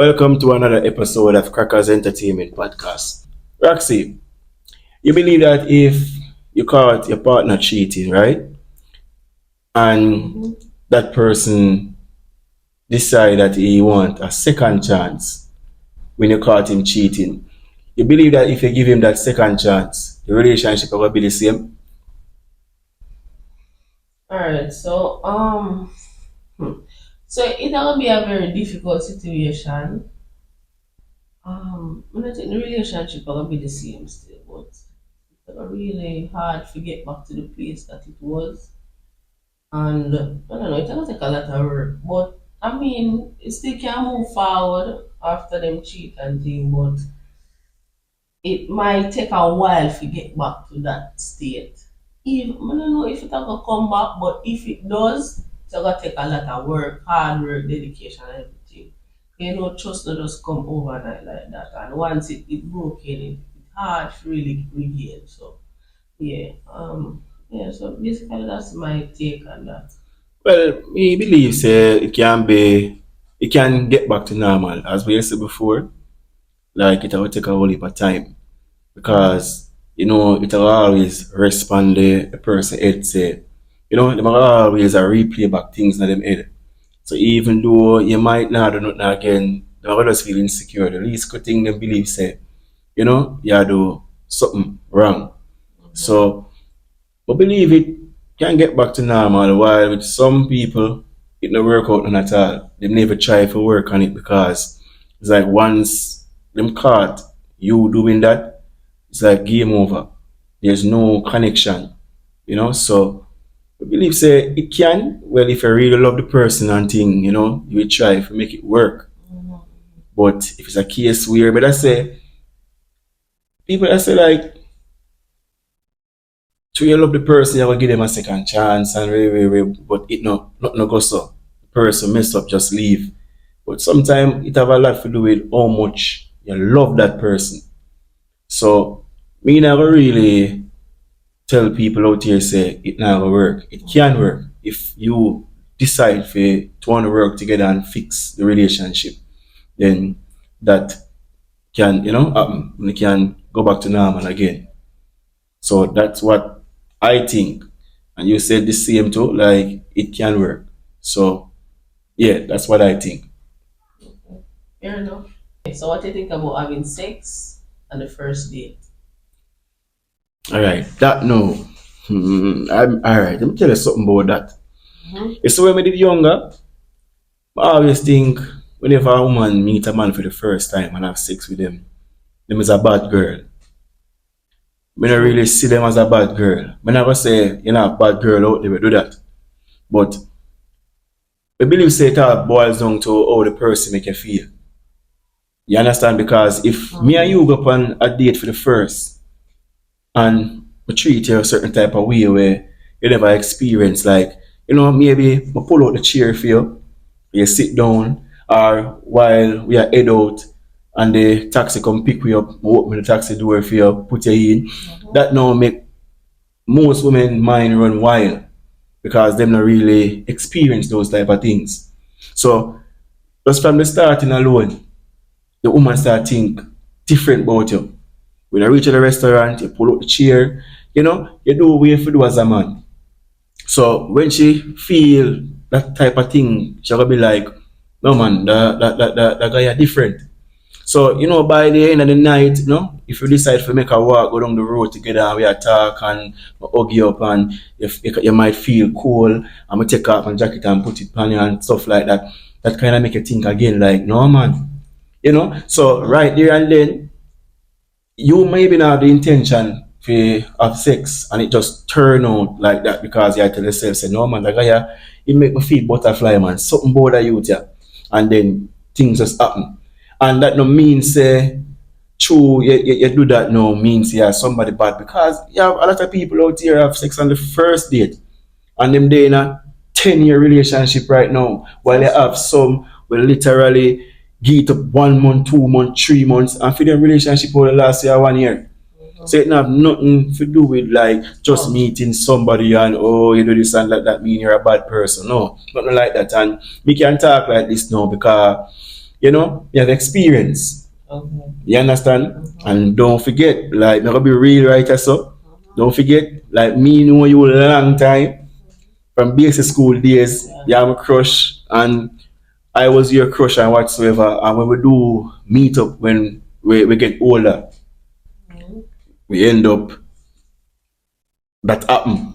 Welcome to another episode of Crackers Entertainment Podcast. Roxy, you believe that if you caught your partner cheating, right? And that person decide that he want a second chance when you caught him cheating. You believe that if you give him that second chance, the relationship will be the same? All right, so it's gonna be a very difficult situation. I don't think the relationship gonna be the same still, but it's gonna really hard to get back to the place that it was. And I don't know, it's gonna take a lot of work. But I mean, it still can move forward after them cheat and thing, but it might take a while to get back to that state. If, I don't know if it will come back, but if it does, it's gonna take a lot of work, hard work, dedication, and everything. You know, trust not just come overnight like that. And once it broken, it's hard to really regain. So yeah, So basically, that's my take on that. Well, me believe say it can get back to normal as we said before. Like it will take a whole heap of time because it will always respond the person head say they will always replay back things in them head. So even though you might not do nothing again, they will just feel insecure. The least good thing they believe say, you do something wrong. So I believe it can get back to normal while with some people it no work out none at all. They never try to work on it because it's like once them caught you doing that, it's like game over. There's no connection, So I believe say it can. Well, if you really love the person and thing, you will try to make it work. Mhm. But if it's a case where, but I say people I say like to you love the person, you will give them a second chance and but it no go so. The person mess up, just leave. But sometimes it have a lot to do with how much you love that person. So me never really tell people out here say it never work. It can work if you decide to want to work together and fix the relationship. Then that can happen. And it can go back to normal again. So that's what I think. And you said the same too, like it can work. So yeah, that's what I think. Fair enough. Okay, so what do you think about having sex on the first date? All right, that no. All right. Let me tell you something about that. Mhm. You see, when we did younger, I always think whenever a woman meet a man for the first time and have sex with them is a bad girl. I don't True. really see them as a bad girl. I never say a bad girl out there will do that. But I believe say it all boils down to how the person make you feel. You understand? Because if me and Mhm. you go on a date for the first and we treat you a certain type of way where you never experience, like, maybe I pull out the chair for you, you sit down, or while we are head out and the taxi come pick you up, open the taxi door for you, put you in. Mhm. That now make most women mind run wild because them not really experience those type of things. So just from the starting alone, the woman start think different about you. When I reach at the restaurant, you pull out the chair, you do what you have to do as a man. So when she feel that type of thing, she gonna be like, no man, that guy are different. So, by the end of the night, if you decide to make a walk, go down the road together and we are talk and hug you up and you might feel cool and we take off and jacket and put it on you and stuff like that. That kind of make you think again, like, no man. So Mhm. right there and then you maybe not have the intention to have sex and it just turn out like that because you tell yourself, say, no man, that guy, he make me feel butterfly, man. Something bother you there. And then things just happen. And that no means say true you do that no means yeah somebody bad because you have a lot of people out here have sex on the first date and them they in a 10-year relationship right now while you That's have true. some will literally get up 1 month, 2 months, 3 months and for them relationship over the last year 1 year. Mhm. So it not have nothing to do with like just Trust. meeting somebody and oh you do this and that mean you're a bad person. No, nothing like that. And we can talk like this now because you have experience. Okay. You understand? Mm-hmm. And don't forget, like, I'm gonna be real right so. Mm-hmm. Don't forget, like me know you a long time from basic school days. Yeah. You have a crush, and I was your crush and whatsoever. And when we do meet up when we get older, Mhm. we end up that happen.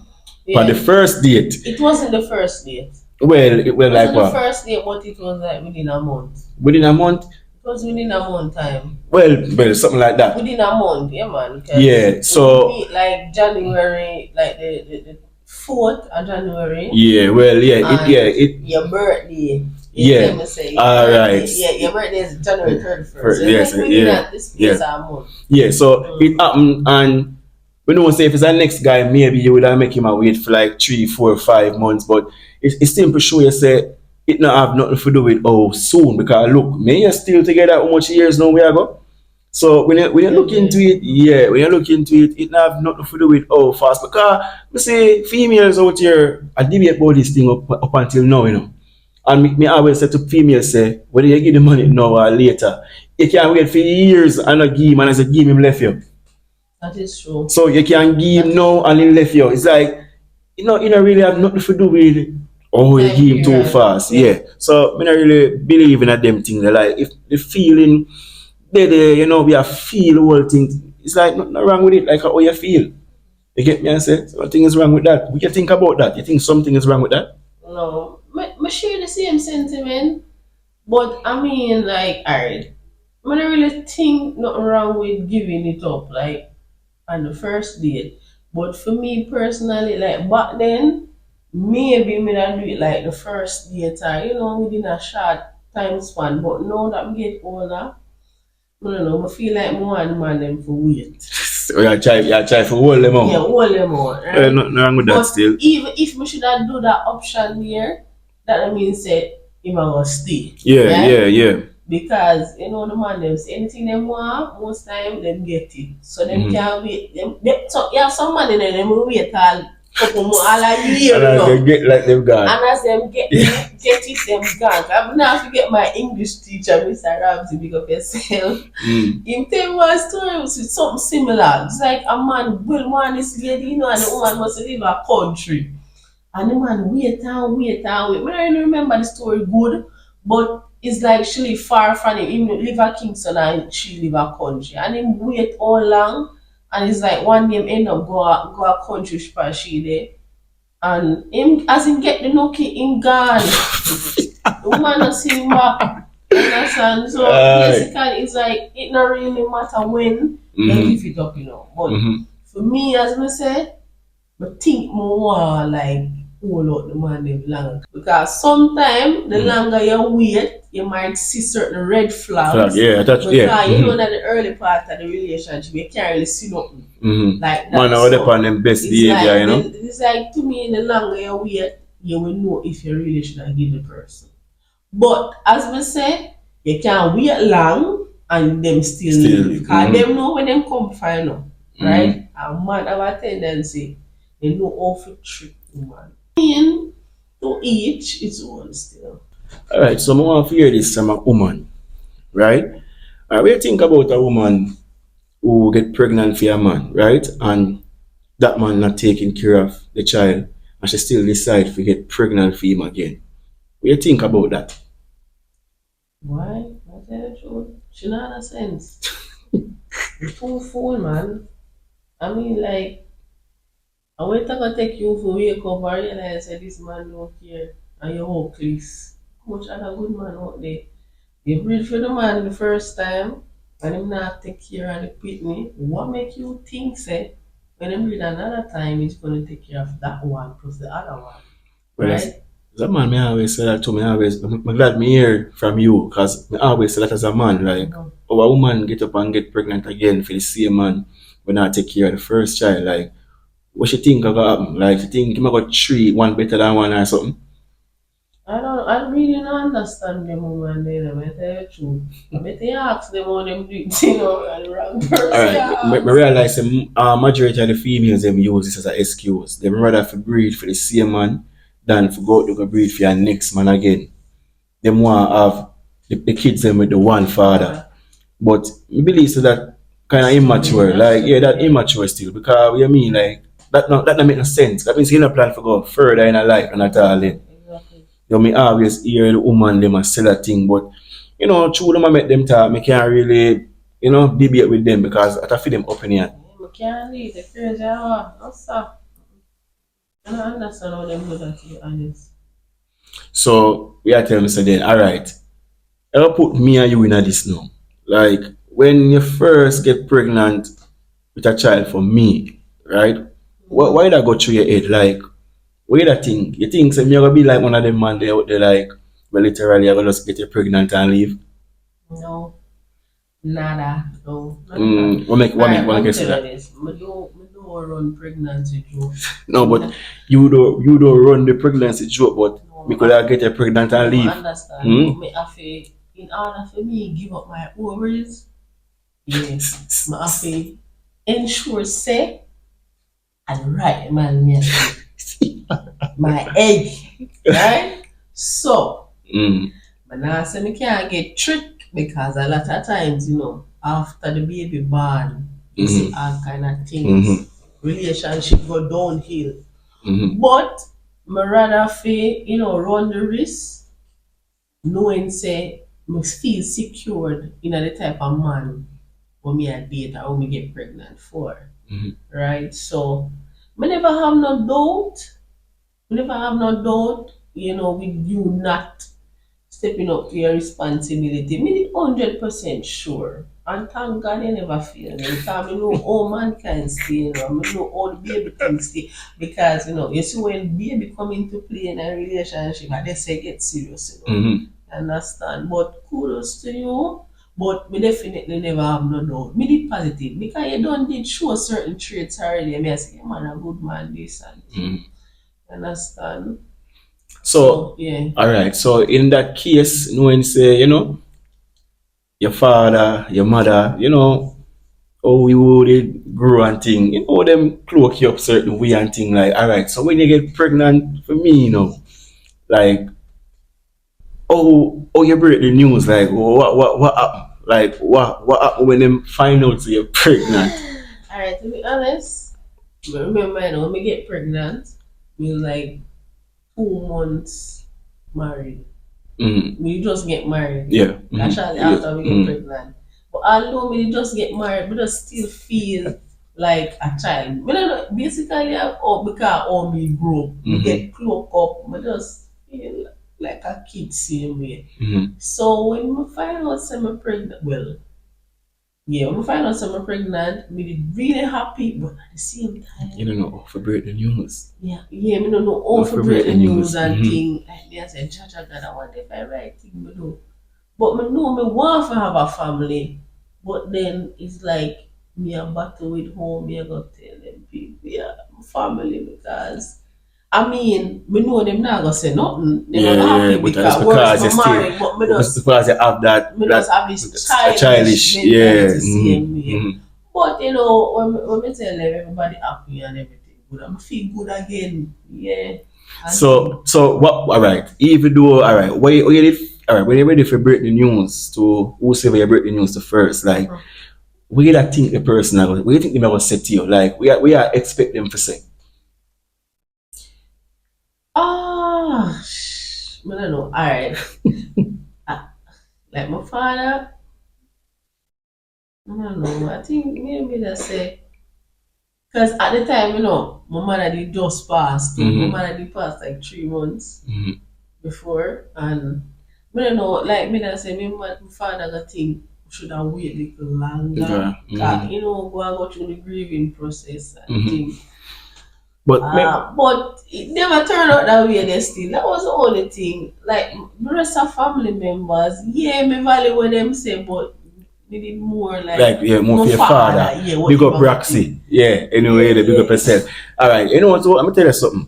On the Yeah. first date, It wasn't the first date. well, it It was like wasn't the what? first date, but it was like within a month. Within a month? It was within a month time. Well, something like that. Within a month, yeah, man. 'Cause Yeah, we so meet like January, like the 4th of January, yeah, well, and your birthday. Yeah. Let me say, All right. yeah, your birthday is January 31st. So Yes, it's like within yeah, this yeah. space of a month. Yeah, so it happened, and we don't say if it's our next guy, maybe you would have make him a wait for like 3, 4, 5 months, but it's simple show you say it not have nothing to do with oh soon because look, me and you still together how much years now we ago. So when you look into it, yeah, when you look into it, it not have nothing to do with oh fast because we say females out here I debate about this thing up until now. And me always say to females say, whether you give the money now or later, you can't wait for years and not give him and I say give him left you. That is true. So you can give him now and he left you. It's like you don't really have nothing to do with oh you Time give him too period. fast. Yeah. Yeah. So me not really believe in a them thing. Like if the feeling we are feel the whole thing. It's like nothing wrong with it, like how you feel. You get me and say something is wrong with that. What you think about that? You think something is wrong with that? No, I share the same sentiment, but I mean, like, alright, I don't really think nothing wrong with giving it up, like, on the first date. But for me personally, like, back then, maybe me not do it like the first date, or, within a short time span. But now that I get older, I don't know, I feel like more and man them for wait. So you try for hold them Yeah, out. hold them out, right? Nothing wrong with that But still. even if we should have do that option there, that means say him a gonna stay. Yeah, Right? yeah. Because the man them say anything them want, most time them get it. So them Mhm. can't wait. So yeah, some man in them will wait all couple more all a year, And you as they know. get like they've gone. And as them get it, them gone. I'm not forget my English teacher, Mr. Ramsey, big up yourself. Mm. Him tell me one story with something similar. It's like a man will want this lady, and the woman must live a country. And the man wait and wait and wait. I don't remember the story good, but it's like she live far from him. Him live at Kingston and she live a country. And him wait all long. And it's like one day him end up go a country for she there. And him as him get the nookie, him gone. The woman not see him back. Understand? So Aye. basically it's like it not really matter when they Mhm. give it up, But Mhm. for me, as I said, I think more like hold out the man them long. Because sometimes the longer you wait, you might see certain red flags. Yeah, that's Because yeah. you know Mhm. that the early part of the relationship you can't really see nothing Mhm. like that. Man, I would upon them best it's behavior, like it's like to me the longer you wait, you will know if you really should have give the person. But as we say, you can't wait long and them still Still, leave. Because mhm. them know when them come final, right? A man have a tendency, they know how to trick woman. In to each its own still. All right, so I want to hear this from a woman, right? What do you think about a woman who get pregnant for a man, right? And that man not taking care of the child, and she still decide to get pregnant for him again. What do you think about that? Why? I tell the truth. She not have sense. You too fool, man. I mean, like, I wait till I take you for wake up and realize that this man don't care and you're hopeless. How much other good man out there? You breed for the man the first time and him not take care of the pitney. What make you think say when him breed another time he's gonna take care of that one plus the other one? Well, Right? as a man, me always say that to me. I'm glad me hear from you because me always say that as a man, like, Mhm. oh, a woman get up and get pregnant again for the same man when I take care of the first child. Like, what you think gonna happen? Like, you think you got treat one better than one or something? I really don't understand them woman there, I tell you the truth. I better you ask them how them do it, and the wrong person. Alright, you me ask. realize majority of the females them use this as an excuse. Them rather for breed for the same man than for go out to go breed for your next man again. Them want have the kids them with the one father. Father. But me believe so that kind of Still, yeah, immature, that's like true. yeah, that Yeah. immature still. Because what you mean, like that not make no sense. That means you not plan for go further in a life and at all. Exactly. Exactly. You may always hear the woman them a sell a thing, but through them I met them talk, me can't really, debate with them because I feel them opinion. Yeah, I can't leave the crazy hour. No, sir. I don't understand how them do that, to be honest. So we are telling me say then, all right, ever put me and you in a this now. Like when you first get pregnant with a child for me, right? Mm-hmm. Why that go through your head? Like, what you that think? You think say me gonna be like one of them man they out there like, well literally I gonna just get you pregnant and leave? No, nada. No, not at all. What make Alright, what let make me you say tell you that? this. I don't run pregnancy joke. No, Me but not- you don't run the pregnancy joke, but No, me could have get you pregnant and no, I leave. understand. Hmm? But me have to, in order for me give up my ovaries, yeah, me have to ensure say and right man me I say my egg, right? So, Mm, but now say me can't get tricked because a lot of times, after the baby born, you see mm-hmm, all kind of mm-hmm, things. Relationship go downhill. mm-hmm, But me rather run the risk knowing say me feel secured in the type of man when me a date or when me get pregnant for. mm-hmm. Right? So me never have no doubt. Me never have no doubt, with you not stepping up to your responsibility. Me the 100% sure. And thank God you never feel me. Because I know all mankind stay, I know all the baby things stay. Because you see when baby come into play in a relationship and they say get serious. Mm-hmm. Understand? But kudos to you. But me definitely never have no doubt. Me the positive. Because you don't did show certain traits already. Me I say, "Yeah, man, a good man, this and thing." Mm-hmm. Understand? So, So yeah. all right. So in that case, knowing say, your father, your mother, how you would grow and thing, them cloak you up certain way and thing like, all right. So when you get pregnant, for me, like, oh, you break the news, like, what happened? Like, what happened when them find out you're pregnant? Alright, to be honest, I remember when we get pregnant, we was like 2 months married. Mm-hmm. We just get married. Yeah. Actually Mm-hmm. after we get pregnant. But although we just get married, we just still feel like a child. We don't know, basically because all we grow up, we Mm-hmm. get cloak up, we just feel like a kid same way. Mm-hmm. So when we find out I'm pregnant, well, yeah, when we find out I'm pregnant, we did really happy, but at the same You time, don't know how to break the news. yeah, me don't know How how to to break break the the news news. and Mm-hmm. thing. Like me, I said, Jaja God, I wonder if I right thing me do. But me know me want to have a family, but then it's like me a battle with home. Me I go tell them people, yeah, family because. I mean, we know them not gonna say nothing. Them not Yeah, yeah, happy but that's because worse because me you still, married, but me it's just because you have that me just that have this a childish childish, yeah. mentality same Mm-hmm. way. Mm-hmm. But when me tell them everybody happy and everything good, I feel good again. Yeah. And So what? All right. Even though, all right, what you did, all right, when you're ready for break the news to whosoever you break the news to first, like, what you that think the person, what you think they might say to you? Like, we are expect them to say. I don't know. Alright. Ah, like my father, I don't know. I think maybe they say because at the time, my mother did just pass too. My Mm-hmm. mother did pass like 3 months Mm-hmm. before and I don't know, like me that say my father got think should have wait a little longer. Yeah. Mm-hmm. Go through the grieving process and Mm-hmm. thing. But But it never turned out that way they still. That was the only thing. Like the rest of family members, yeah, me value what them say, but we did more like, like yeah, more my for your father. father, yeah, what Big him up have to think. Roxy. Yeah. Yeah, Anyway, the big up yeah. yourself. All right. You know what? So I'm gonna tell you something.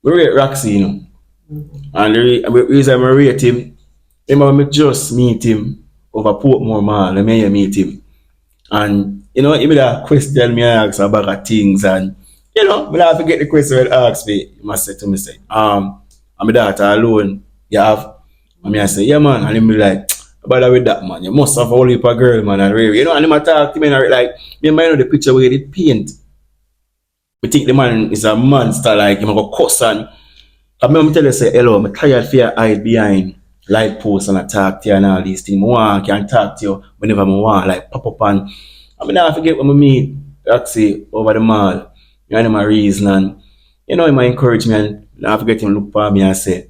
We rate Roxy, Mhm. and the reason I rate him, remember me just meet him over Portmore Mall. I mean, meet him. And he would have question me ask about things and me not forget the question he asked me. He must say to me say, I'm my daughter alone. You have And me I say, yeah man, and him be like, bother with that man. You must have a whole heap of girl, man, and really, you know, and him a talk to me and I like me mind know the picture where he did paint. We think the man is a monster, like him a go cuss and I remember tell you say, hello, I'm tired for your hide behind light posts and I talk to you and all these things. I want can talk to you whenever I want, like pop up and I mean I forget when I meet Roxy over the mall. You know my reason and you know he might encourage me and I forget him look for me and say,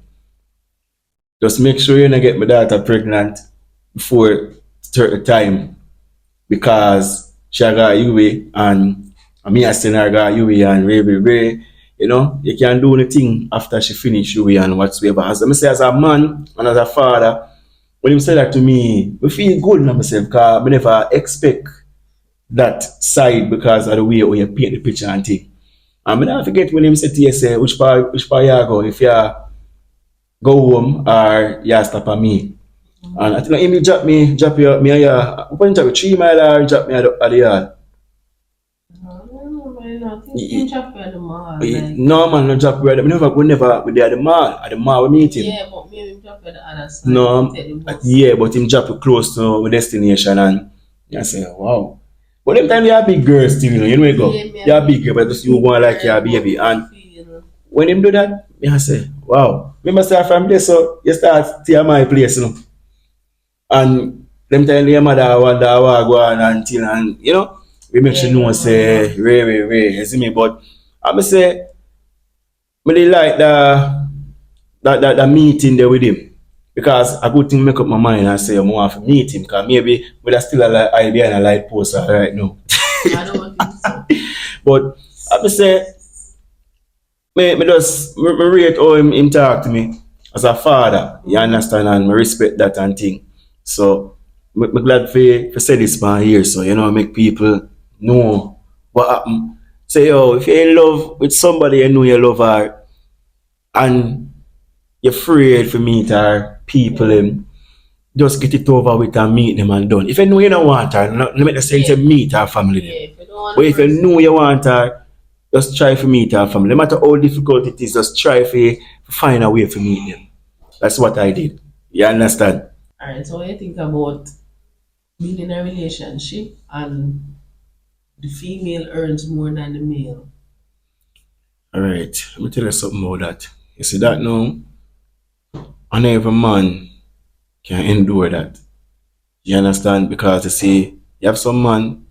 just make sure you don't get my daughter pregnant before certain time because she got UA and me I still got UA and Ray. You know, you can do anything after she finish UA and whatsoever. As I say, as a man and as a father, when him say that to me, I feel good in myself because I never expect that side because of the way you paint the picture and thing. And I never forget when him say to you, say, which part you go, if you go home or you stop at me. And I think him drop you, me and you, when drop you 3 mile or drop me at the yard. I don't know, man. I think you chop at the mall. Like, No man, no drop you. We never there at the mall. At the mall we meet him. yeah, but maybe drop at the other side. No, Take the bus. yeah, but him drop you close to the destination and I say, wow. But them time you are big girls still, you know you go. Yeah, me You are big girl, but just you want like your baby. And feel. when him do that, me I say, wow. Remember start from there, so you start to my place, you know. And them time your mother wonder how I go on until and you know, we make sure Yeah, no one say, Ray, you see me? But I say, me dey like the meeting there with him. Because a good thing make up my mind and say I want to meet him because maybe we'll still I'll be on a light poster right now. I don't think so. But I say me just me rate how him talk to me as a father. You understand and me respect that and thing. So me glad for say this man here so you know make people know what happened. Say yo, if you're in love with somebody you know you love her and you're afraid for meet her people him, just get it over with and meet them and done. If you know you don't want her, no make the sense to meet her family Yeah, them. if you don't want But the if you person, know you want her, just try to meet her family. No matter how difficult it is, just try to find a way to meet them. That's what I did. You understand? alright, so what you think about being in a relationship and the female earns more than the male? Alright, let me tell you something about that. You see that now? And every man can endure that. You understand? Because you see, you have some man,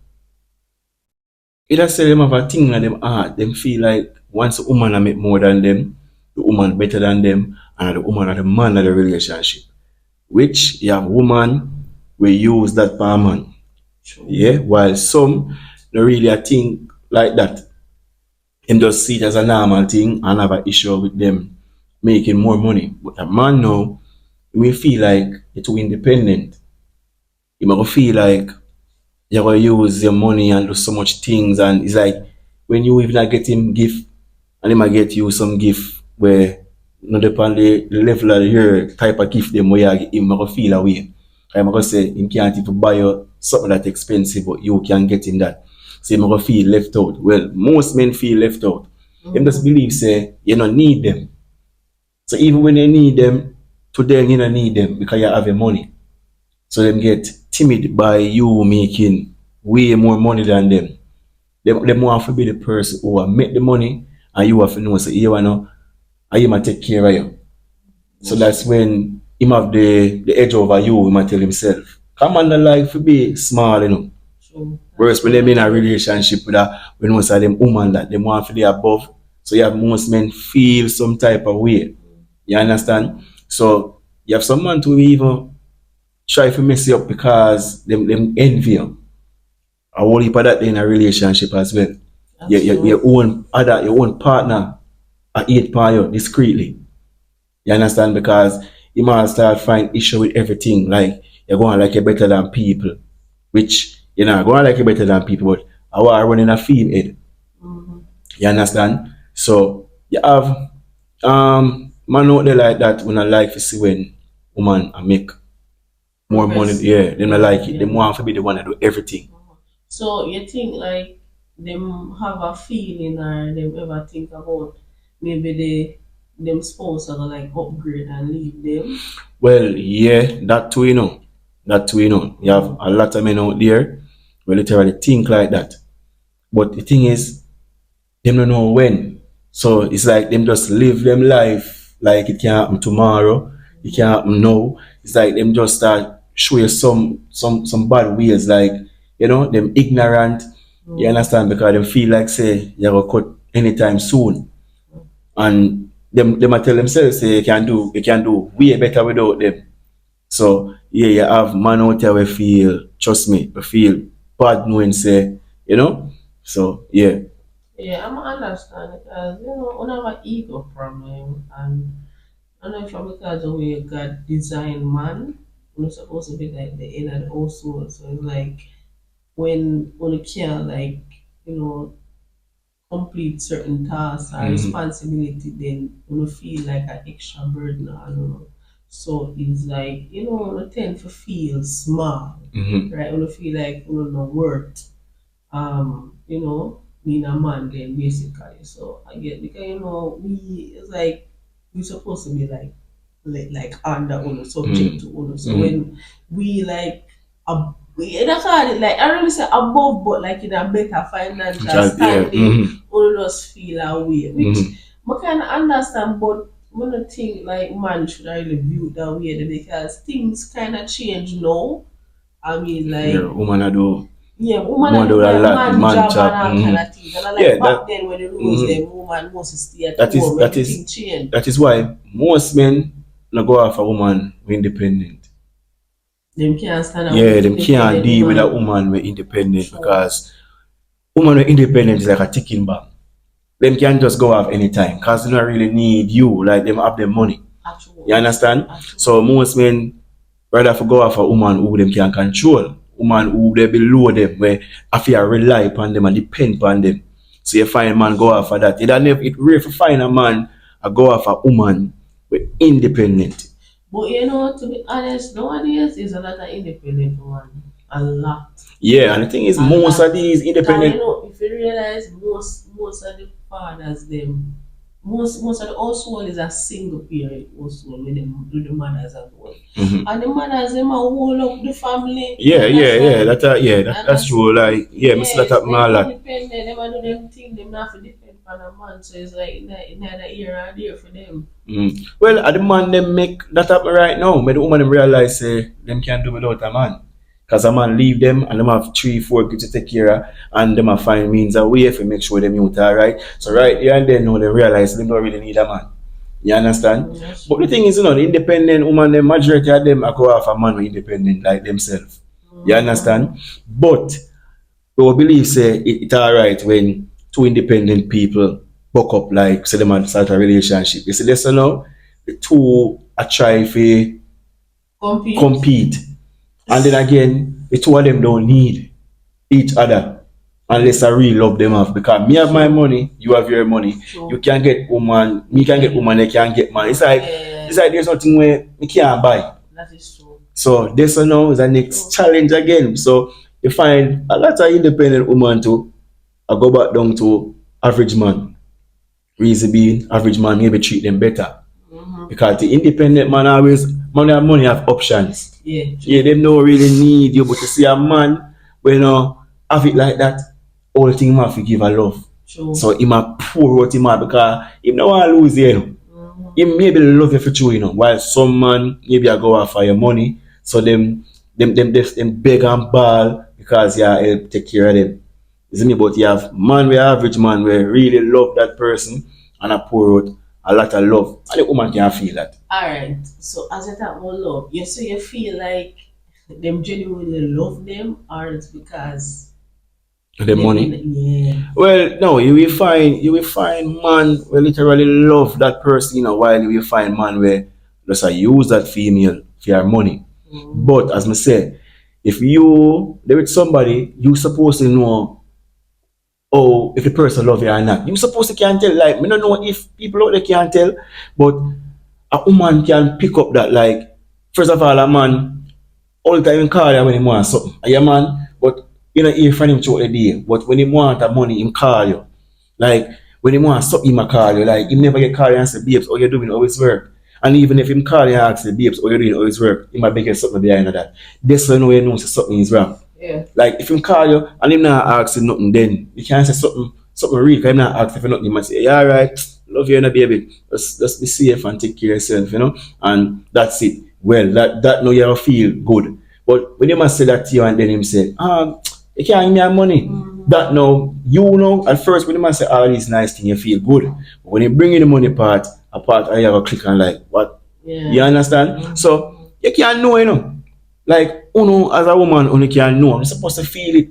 it just say them have a thing in them heart. Them feel like once a woman a make more than them, the woman better than them, and the woman are the man of the relationship. Which you have woman will use that per man. True. Yeah, while some don't really a think like that. Them just see it as a normal thing and have an issue with them making more money. But a man now, he may feel like it's too independent. You might feel like you're gonna use your money and do so much things and it's like when you even not get him gift and he might get you some gift where not depend the level of your type of gift them where you him gonna feel away. I'm gonna say him can't even buy you something that expensive but you can get him that. So him gonna feel left out. Well most men feel left out. Them just believe say you don't need them. So even when you need them, to them you don't need them because you have your money. So them get timid by you making way more money than them. Them want to be the person who will make the money and you have to know say you wanna and you might take care of you. So that's when him have the edge over you, he might tell himself. Come on the life to be small, you know. True. Whereas when them in a relationship with a when most of them woman that them want to be above. So you have most men feel some type of way. You understand? So you have someone to even try to mess you up because them envy you. I whole heap of that in a relationship as well. Your Absolutely. own other your own partner I eat by you discreetly. You understand? Because you might start find issue with everything. Like you're going like you're better than people. Which you know, going like you're better than people, but I want running a field. Mm-hmm. You understand? So you have man out there like that when I like to see when woman I make more money, Progress. yeah, them not Yeah, like it. yeah. Them want to be the one that do everything. So you think like them have a feeling or them ever think about maybe them spouse are gonna like upgrade and leave them. Well, yeah, that too, you know. That too, you know. You have a lot of men out there who literally think like that. But the thing is, them don't know when. So it's like them just live them life like it can happen tomorrow. It can happen now. It's like them just start show you some bad ways, like them ignorant. You Mm. understand? Because them feel like say you gonna cut anytime soon. And them might tell themselves say you can do way better without them. So yeah, you have man out there we feel, trust me, we feel bad knowing say, you know. So yeah. Yeah, I'm understand because we have an ego problem, and I don't know if it's because of the way God designed man, we're supposed to be like the head and also. So it's like when you can't like you know complete certain tasks or Hmm. responsibility, then you feel like an extra burden. I don't know. So it's like you tend to feel small, Hmm. right? You feel like you no worth. Being a man then basically. So I get because we it's like we supposed to be like under owner, subject to owner. So Hmm. when we like we that's how like I really say above but like in a better financial Yeah. standing, owner just feel away. Which Hmm. I kinda understand but I don't think like man should really view that way because things kinda change now. I mean Yeah, like woman I do yeah, woman woman are do do a man, lot, man man job and chop. all kind of things. And I Yeah, like back that then when the rules hmm them, woman must stay at that is home, that everything is changed. that is why most men no go after woman who independent. Them can't stand a Yeah, them can't independent deal with a woman. woman who independent True. because woman who independent is like a ticking bomb. Them can just go off anytime because they don't really need you. Like them have their money. You Actually. understand? Actually. So most men rather for go off a woman who them can control. Woman who they below them where I feel rely upon them and depend upon them. So you find a man go off of that. It rare to find a man a go off a woman with independent. But to be honest, nowadays is a lot of independent woman. A lot. Yeah, and the thing is A most of lot. these Cause independent if you realize most of the fathers them most of the household is a single parent household with them do the mothers at work. mhm. And the mothers them a hold up the family, you Yeah. understand? That's true. Like yeah, me see that Yes, happen them a lot. independent, them a do them thing, them not for depend on a man. So it's like neither here or there for them. Well, at the man them make that happen right now. But the woman them realize say them can't do without a man. Cause a man leave them and them have 3, 4 kids to take care of and them a find means a way to make sure them youth are right. So right here and then now they realize them don't really need a man. You understand? That's But the true. thing is, the independent woman, the majority of them are go off a man who independent like themselves. You Mm-hmm. understand? But we will believe say it alright when two independent people buck up like say them and start a relationship. You see this now? The two are try to Compete. compete. And then again, the two of them don't need each other unless I really love them off. Because me have my True. money, you have your money. You True. can get woman, me can get woman, they can get man. It's Yeah, like there's nothing where me can't buy. that is true. So this now is the next True. challenge again. So you find a lot of independent woman too. I go back down to average man. Reason being, average man maybe treat them better. Mm-hmm. Because the independent man always money have options. Yeah, Yeah, true. them don't really need you, but to see a man when have it like that, all thing him have to give a love. True. So him a pour out him out because him no want lose you. Mm-hmm. Him maybe love you for true, while some man maybe I go after your money. So them beg and ball because you help take care of them. You see me? But you have man we average man we really love that person and I pour out a lot of love. And the woman can feel that. Alright. So as I talk about love, you feel like them genuinely love them or it's because The them money. in yeah. Well, no, you will find man will literally love that person, while you will find man where just use that female for your money. Mm-hmm. But as I say, if you there with somebody, you supposed to know if the person love you or not. You supposed to can tell. Like, me don't know if people out there can tell, but a woman can pick up that like first of all a man all the time call you when he want something. Are you man? But you know hear from him throughout the day. But when he want the money, him call you. Like When him want something, him a call you. Like him never get called and say, babes, how you doing? How is work? And even if him call you and ask you, babes, how you doing? How is work? He might be getting something behind that. That's when you know say something is wrong. Yeah. Like if him call you and him not ask you nothing, then you can't say something real. Cause him not ask you for nothing. He might say, yeah, alright, love you and a baby. Just be safe and take care of yourself, you know. And that's it. Well, that know you feel good. But when you must say that to you and then him say, you can't give me money. That now, you know, at first when you must say all these nice things, you feel good. But when you bring in the money part, I have a click and like, what? Yeah. You understand? So you can't know, you know. Like, as a woman, you can't know. You're supposed to feel it.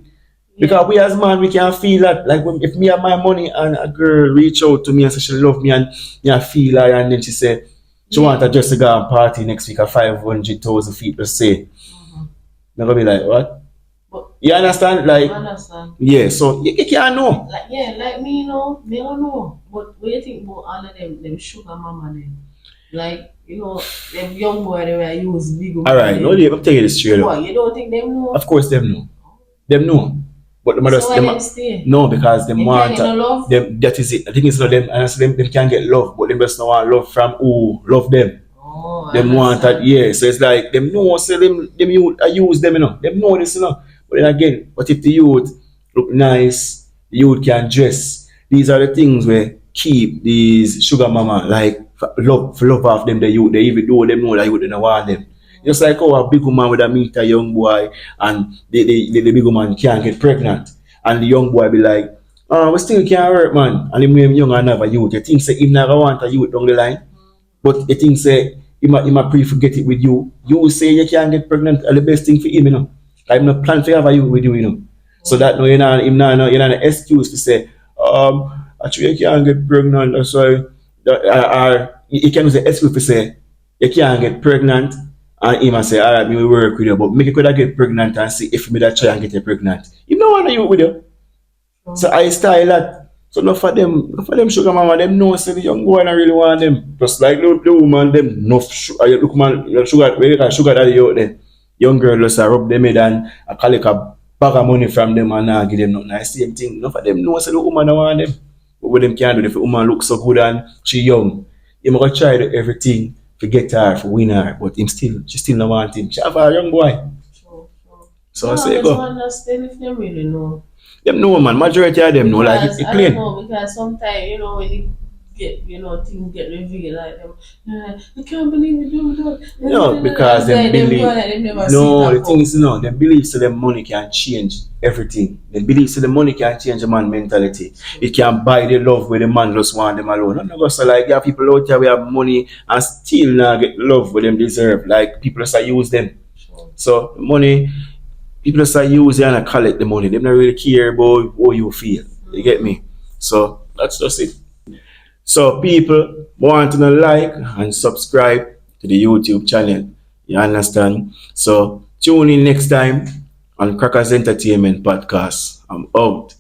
Because we as man, we can feel that. Like if me have my money and a girl reach out to me and say she love me and I feel her and then she say she want to just to go and party next week at 500,000 feet, let's say. I'm gonna be like, what? But You understand? Like, I understand. yeah, so you can't know. Like me, you know, they don't know. But what do you think about all of them sugar mama them? Like, you know, them young boy they were use big. Alright, no, I'm telling you this straight up. What, you don't think them know? Of course, them know. Them know. But the mothers, So why them stay? no, because them They want can't get no love? them. That is it. I think it's not them. And so them can get love, but them just don't want love from who love them. Oh, I Them want that, understand. yeah. So it's like them know, so them youth, I use them, you know. Them know this, you know. But then again, but if the youth look nice, the youth can dress. These are the things where keep these sugar mama like for love off them. The youth, they even though them know that youth they don't want them. Just like how a big woman would meet a young boy and the big woman can't get pregnant. And the young boy be like, we still can't work, man. And him young and have a youth. You think say him never want a youth down the line? But you think say he might pre-forget it with you. You say you can't get pregnant are the best thing for him, you know. I'm not plan to have a youth with you, you know. So that no, you're not an excuse to say, actually you can't get pregnant, that's why you can use the excuse to say you can't get pregnant. And he might say, alright, we will work with you, but make you could get pregnant and see if me that try and get you pregnant. You don't want to you with you. So I style that. So not for them sugar mama, them know say the young boy don't really want them. Just like the woman, them no look man sugar daddy out there. Young girl just rub them head and I collect a bag of money from them and give them nothing. I same thing. Not for them know say the woman don't want them. But what them can do if the woman looks so good and she young, you might try to do everything to get her, for win her, but she still don't want him. She have a young boy. Sure. So No, I say I just go. understand if they really know. Them know man, majority of them know, like Because it I don't plain. know, because sometimes, you know, when you get, you know, things get revealed like them, I can't believe you do that. No, because them believe. Them never see No, that the thing is, no, them believe so them money can change everything. They believe so the money can change a man mentality. It can buy the love where the man just want them alone. I'm not gonna say like, yeah, people out there we have money and still not get love where them deserve. Like people just use them. Sure. So money, people just use it and collect the money. They don't really care about how you feel. You get me? So that's just it. So people want to like and subscribe to the YouTube channel. You understand? So tune in next time on Crackers Entertainment Podcast. I'm out.